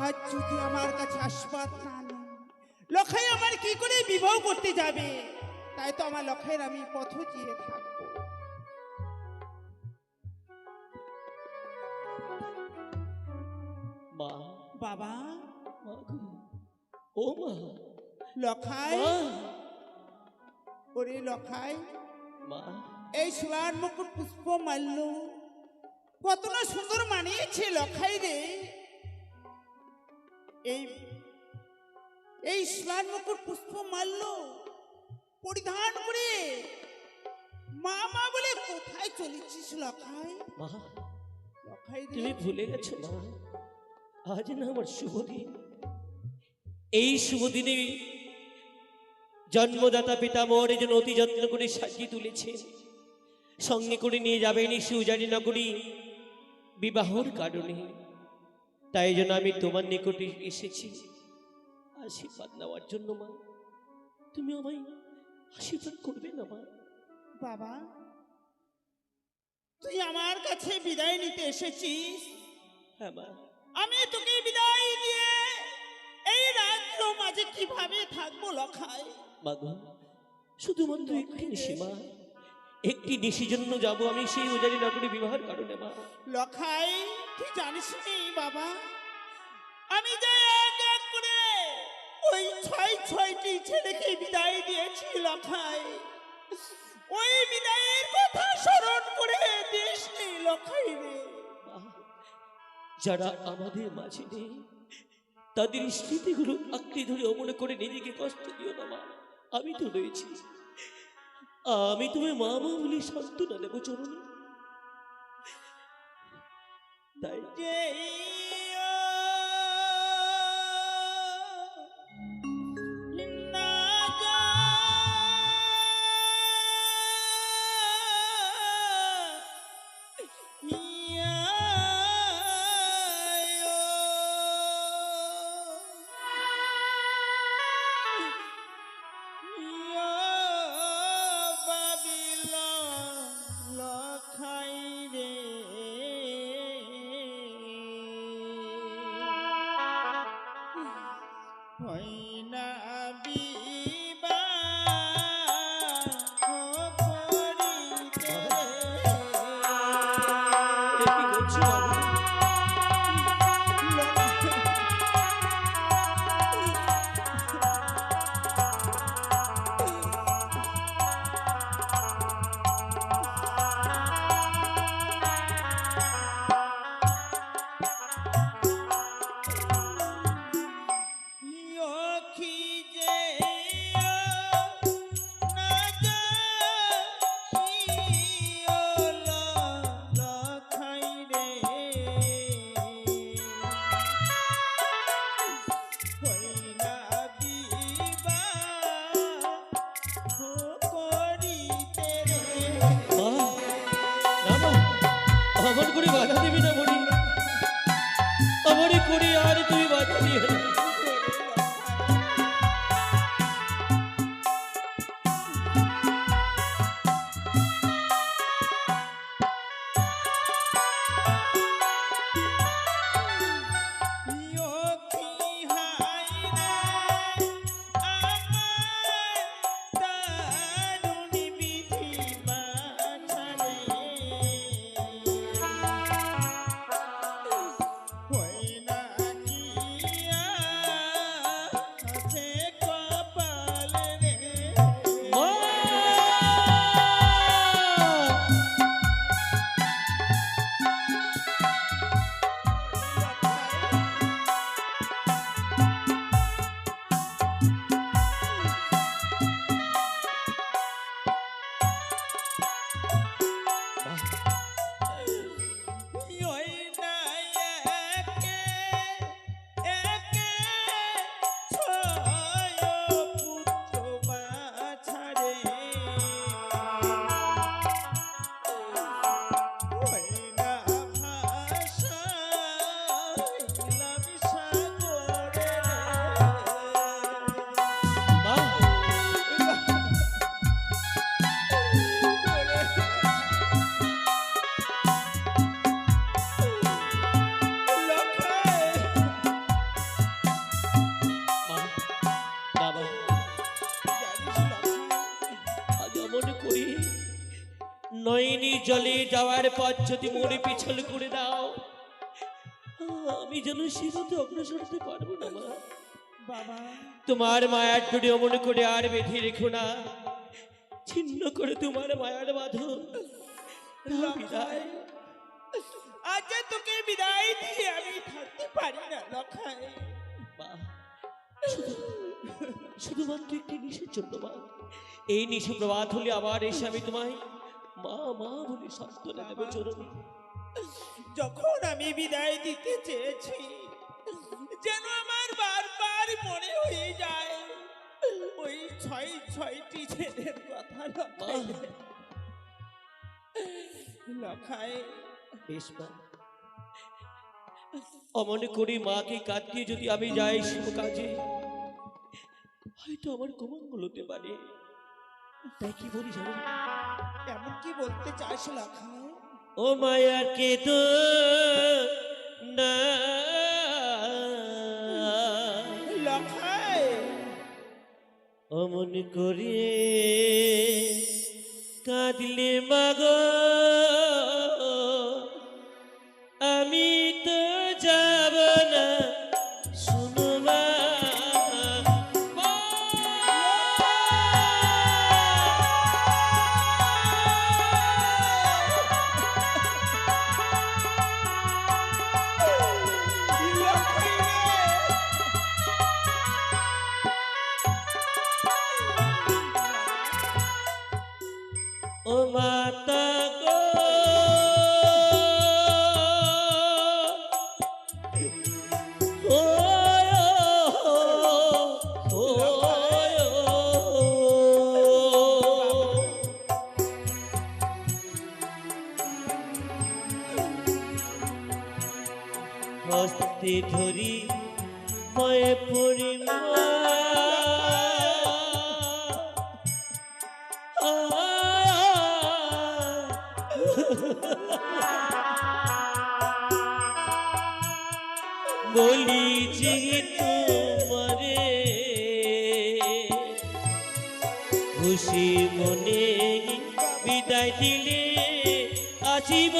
আজ যদি আমার কাছে আসবাদ না নেই, লখাই আমার কি করে বিবাহ করতে যাবে? তাই তো আমার লখাইয়ের আমি পথ চেয়ে থাকবো। মা, বাবা, মা গো, ও মা, লখাই, মা, ওরে লখাই, মা, এই সোলার মুকুট পুষ্প মাল্য কত না সুন্দর মানিয়েছে লখাই রে। এই এই সোলার মুকুট পুষ্প মাল্য পরিধান করে মা মা বলে কোথায় চলেছিস লখাই? মা, লখাই রে, তুমি ভুলে গেছো মা, আজ না আমার শুভ দিন। এই শুভ দিনে জন্মদাতা পিতামহ যেন অতি যত্ন করে সাজিয়ে তুলেছে, সঙ্গে করে নিয়ে যাবেন এই সুজানি নগরী বিবাহর কারণে। তাই জন্য আমি তোমার নিকটে এসেছি আশীর্বাদ নেওয়ার জন্য। মা, তুমি আমায় আশীর্বাদ করবে না মা? বাবা, তুই আমার কাছে বিদায় নিতে এসেছিস? হ্যাঁ মা। আমি তোকে বিদায় দিয়ে এই রাত্র মাঝে কিভাবে থাকবো লখাই? মা গো, শুধুমাত্র একটি নিশি মা, একটি নিশির জন্য যাব আমি সেই উজানি নগরী বিবাহের কারণে। মা, লখাই, তুই জানিস নি বাবা, আমি যে এক এক করে ওই ছয়টি ছেলেকে বিদায় দিয়েছি লখাই, ওই বিদায়ের কথা স্মরণ করে দিস নি লখাই রে। মা, যারা আমাদের মাঝে নেই তাদের স্মৃতিগুলো আঁকড়ে ধরে অমনে করে নিজেকে কষ্ট দিও না মা। আমি তো রয়েছি, আমি তোমায় মা মা বলে সান্ত্বনা নেবো চরণে। তাই জলে যাওয়ার পথ যদি মোড়ে পিছল করে দাও, আমি যেন সেভাবে অগ্রসর হতে পারবো না মা। বাবা তোমার মায়ার ডোরে অমন করে আর বেঁধে রেখো না, ছিন্ন করে তোমার মায়ার বাঁধন। লখাই, আজ তোকে বিদায় দিয়ে আমি থাকতে পারি না লখাই। মা, শুধুমাত্র একটি নিশের জন্য মা। এই নিশে প্রভাত হলে আবার এসে আমি তোমায় মা মা বলে সান্ত্বনা দেব চরণে। যখন আমি বিদায় দিতে চেয়েছি, যেন আমার বারবার মনে হয়ে যায় ওই ছয়টি ছেলের কথা লখাই। লখাই বেশ মা, অমন করে মাকে কাটিয়ে যদি আমি যাই শুভ কাজে, হয়তো আমার কমঙ্গল হতে পারে। তাই কি বলি জানো, এমন কি বলতে চাস লখাই? ও মায়া কে তো না লখাই, অমন করে কাঁদলে মাগ, আমি তো যাব না শুনো মা। ও মাতা গো, ও হস্তে ধরি ময়ে পরিমা, বলি যে তোমারে খুশি মনে বিদায় দিলে আসিব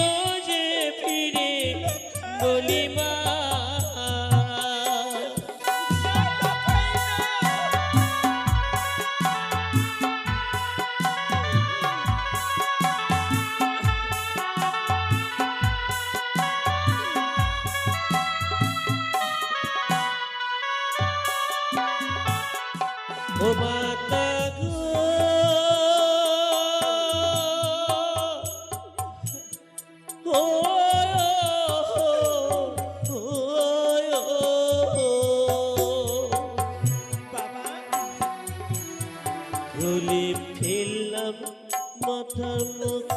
যে ফিরে, বলি মা। ও মাতা গো, ও বাবা ভুলে ফেললাম মাথা মুখ,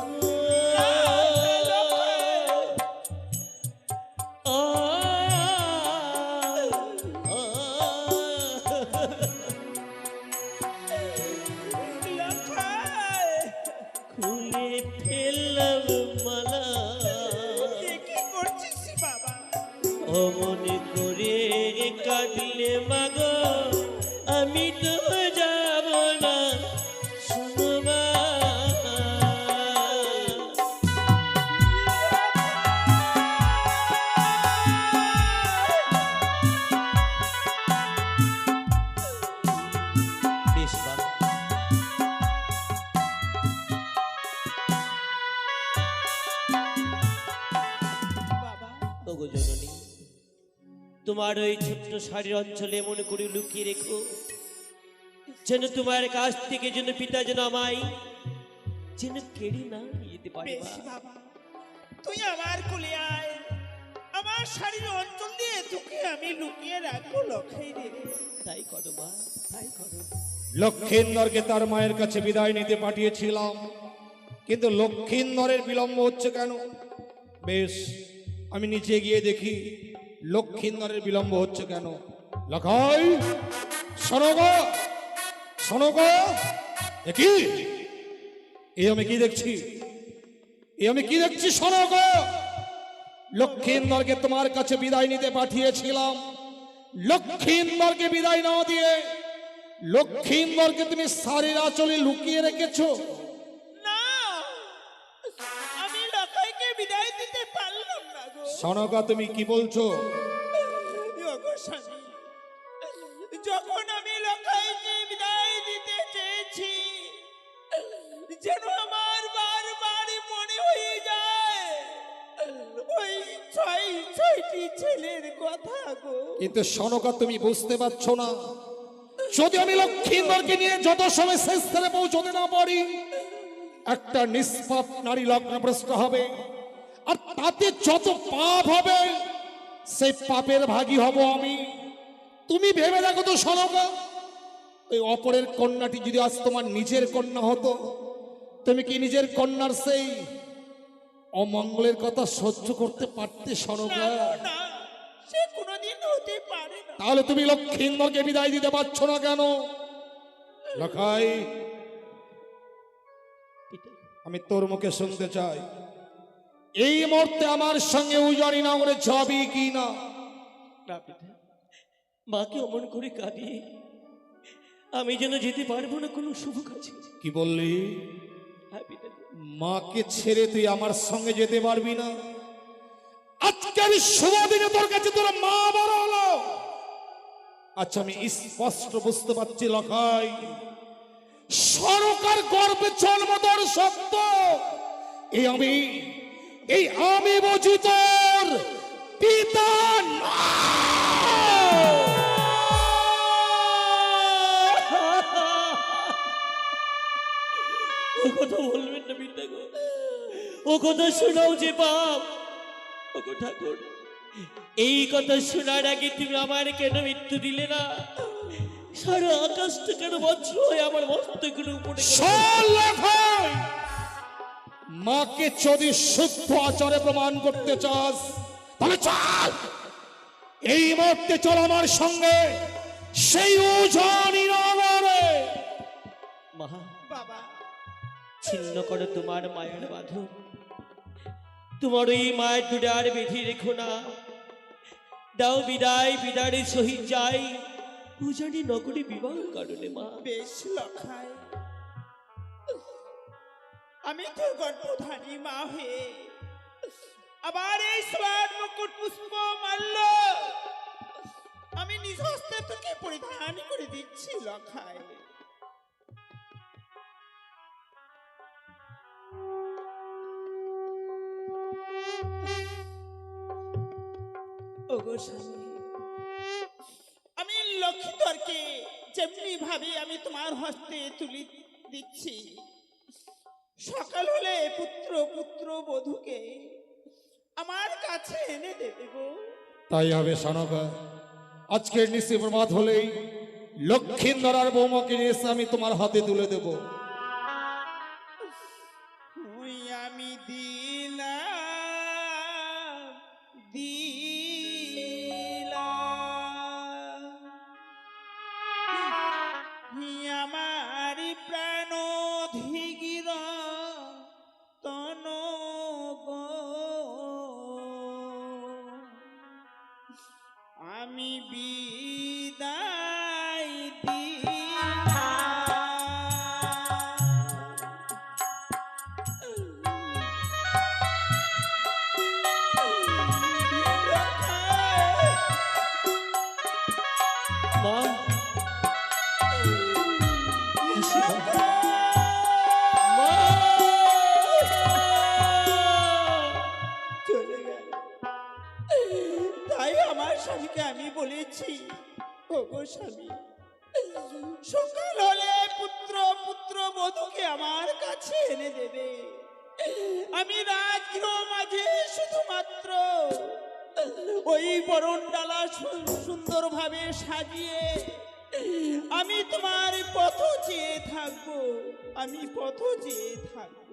লখাই, খুলে ফেললাম মালা, এ কি করছিস বাবা? অমন করে কাঁদলে মাগ, আমি তো যাব না শুনো মা। বেশ বাবা, বাবা ওগো জননী, তোমার ওই ছোট্ট শাড়ির অঞ্চলে মনে করে লুকিয়ে রেখো, যেন তোমার কাছ থেকে যেন পিতা যেন আমায় যেন কেড়ে না নিয়ে যেতে পারে বেশ মা। বাবা, তুই আমার কোলে আয়, আমার শাড়ির অঞ্চল দিয়ে তোকে আমি লুকিয়ে রাখবো লখাই রে। তাই করো মা, তাই করো। লক্ষিন্দরকে তার মায়ের কাছে বিদায় নিতে পাঠিয়েছিলাম, কিন্তু লক্ষিন্দরের বিলম্ব হচ্ছে কেন? বেশ, আমি নিচে গিয়ে দেখি লক্ষিন্দরের বিলম্ব হচ্ছে কেন। লখাই, শোনো গো, শোনো গো, কি এ আমি কি দেখছি, এ আমি কি দেখছি? শোনো গো, লক্ষিন্দরকে তোমার কাছে বিদায় নিতে পাঠিয়েছিলাম, লক্ষিন্দরকে বিদায় না দিয়ে লক্ষিন্দরকে তুমি শাড়ির আঁচলে লুকিয়ে রেখেছো। না, সনকা তুমি কি বলছো? ওগো স্বামী, যখন আমি লখাইকে বিদায় দিতে চেয়েছি, যেন আমার বারবার মনে হয়ে যায় ওই ছয়টি ছেলের কথা গো। কিন্তু সনকা তুমি বুঝতে পারছো না, যদি আমি লক্ষ্মীন্দরকে নিয়ে যত সময় শেষ স্থানে পৌঁছতে না পারি, একটা নিষ্পাপ নারী লগ্নভ্রষ্ট হবে, আর তাতে যত পাপ হবে সেই পাপের ভাগী হব আমি। তুমি ভেবে দেখো তো সনকা, ওই অপরের কন্যাটি যদি আজ তোমার নিজের কন্যা হতো, তুমি কি নিজের কন্যার সেই অমঙ্গলের কথা সহ্য করতে পারতে সনকা? না, সে কোনোদিন হতে পারে না। তাহলে তুমি লক্ষ্মীন্দরকে বিদায় দিতে পারছো না কেন? লখাই, পিতা, আমি তোর মুখে শুনতে চাই, এই মুহূর্তে আমার সঙ্গে উজানি নগরে যাবি কি না? না পিতা, মাকে অমন করে কাঁদিয়ে আমি যেন যেতে পারবো না কোনো শুভ কাজে। কি বললি? হ্যাঁ পিতা, মাকে ছেড়ে তুই আমার সঙ্গে যেতে পারবি না? আজকের শুভ দিনে তোর কাছে তোর মা বড় হলো। আচ্ছা, আমি স্পষ্ট বুঝতে পারছি লখাই, সরকার গর্বে জন্ম তোর সত্য, এই আমি বুঝি তোর পিতা না। ও কথা বলবেন না পিতা গো, ও কথা শোনাও যে পাপ। ও গো ঠাকুর, এই কথা শোনার আগে তুমি আমার কেন মৃত্যু দিলে না? সারা আকাশটা কেন বজ্র হয়ে আমার মস্তকের উপরে গেল? শোন লখাই, মাকে যদি শুদ্ধ আচারে প্রমাণ করতে চাস, তাহলে চল, এই মুহূর্তে চল আমার সঙ্গে সেই উজানি নগরে। মা, বাবা, ছিন্ন করো তোমার মায়ের বাঁধন, তোমার ওই মায়ের দুটো আর বেঁধে রেখো না। দাও বিদায়, বিদায়ের সহিত যাই উজানি নগরী বিবাহ কারণে। মা, বেশ লখাই, আমি তো গর্ভধারী মা হয়ে আবার এই স্বর্ণ মুকুট পুষ্প মাল্য আমি নিজ হস্তে তোকে পরিধান করে দিচ্ছি লখাই। ওগো স্বামী, আমি লক্ষ্মীধরকে যেমনি ভাবে আমি তোমার হস্তে তুলে দিচ্ছি, সকাল হলে পুত্র বধূকে আমার কাছে এনে দেবে গো। তাই হবে সনকা, আজকের নিশি প্রভাত হলেই লক্ষ্মীন্দর আর বৌমাকে নিয়ে এসে আমি তোমার হাতে তুলে দেব। ওই আমি দিলাম আমার প্রাণ ধিগির তন গো, আমি বিদায় মা, মা, চলে গেল। তাই আমার স্বামীকে আমি বলেছি, ওগো স্বামী, সকাল হলে পুত্র বধূকে আমার কাছে এনে দেবে। আমি রাজগৃহ মাঝে শুধুমাত্র ওই বরণ ডালা সুন্দরভাবে সাজিয়ে আমি তোমার পথ চেয়ে থাকবো, আমি পথ চেয়ে থাকবো।